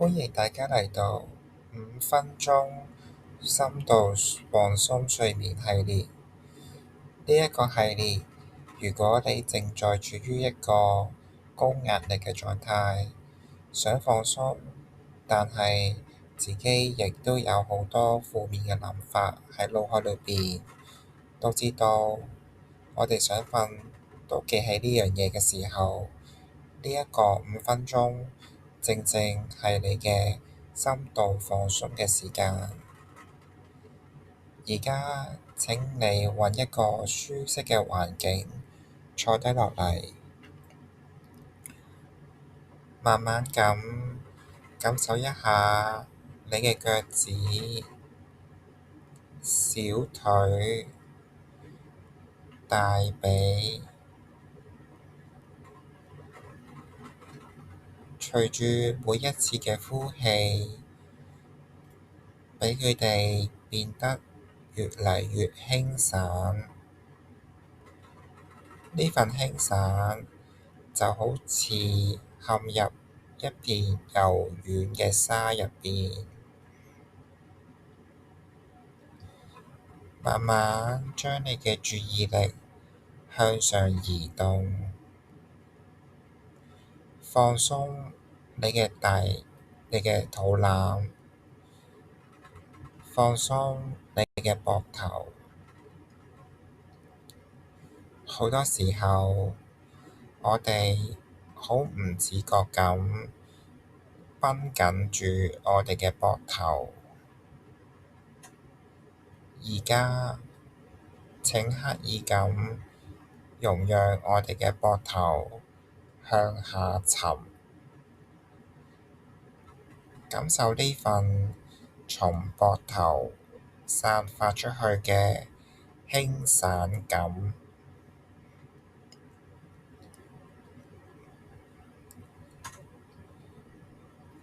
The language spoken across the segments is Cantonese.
歡迎大家嚟到5分鐘深度放鬆睡眠系列。呢一個系列，如果你正在處於一個高壓力嘅狀態，想放鬆，但係自己亦都有好多負面嘅諗法喺腦海裏邊，都知道我哋想瞓都記起呢樣嘢嘅時候，呢一個5分鐘正正係你嘅深度放鬆嘅時間。而家請你揾一個舒適嘅環境，坐低落嚟，慢慢咁感受一下你嘅腳趾、小腿、大髀，隨住每一次嘅呼氣，畀佢哋變得越嚟越輕散。呢份輕散就好似陷入一片柔軟嘅沙入邊，慢慢將你嘅注意力向上移動，放鬆你嘅肚腩，放鬆你嘅膊頭。好多時候，我哋好唔自覺咁繃緊住我哋嘅膊頭。而家請刻意咁容讓我哋嘅膊頭向下沉，感受呢份從膊頭散發出去嘅輕散感。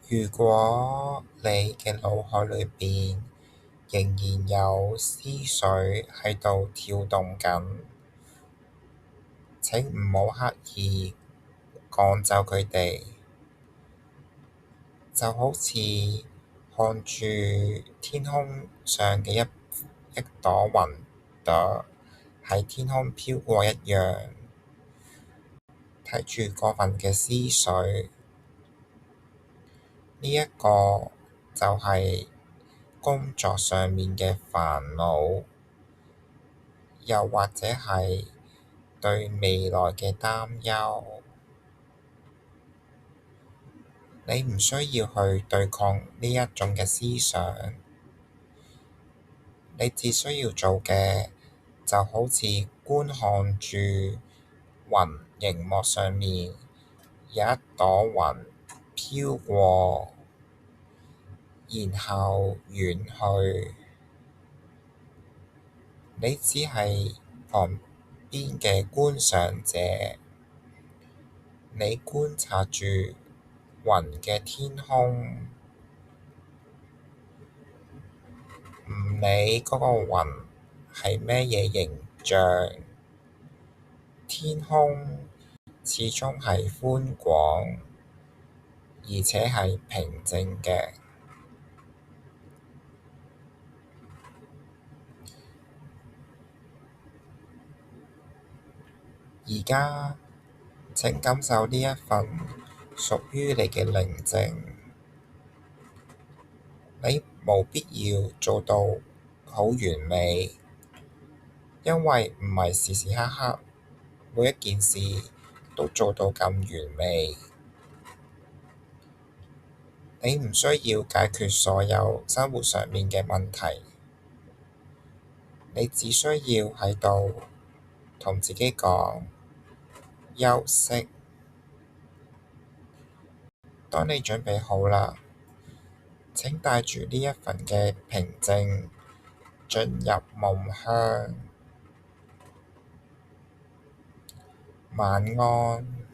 如果你嘅腦海裏邊仍然有思緒喺度跳動緊，請唔好刻意趕走佢哋，就好似看住天空上嘅一朵雲朵喺天空飄過一樣，睇住嗰份嘅思緒。呢一個就係工作上面嘅煩惱，又或者係對未來嘅擔憂。你唔需要去對抗呢一種嘅思想，你只需要做嘅就好似觀看住雲熒幕上面有一朵雲飄過，然後遠去。你只係旁邊嘅觀賞者，你觀察住雲嘅天空，唔理嗰個雲係咩嘢形象，天空始終係寬廣，而且係平靜嘅。而家請感受呢一份屬於你嘅寧靜。你冇必要做到好完美，因為唔係時時刻刻每一件事都做到咁完美。你唔需要解決所有生活上面嘅問題，你只需要喺度同自己講休息。當你準備好啦，請帶住呢一份嘅平靜進入夢鄉。晚安。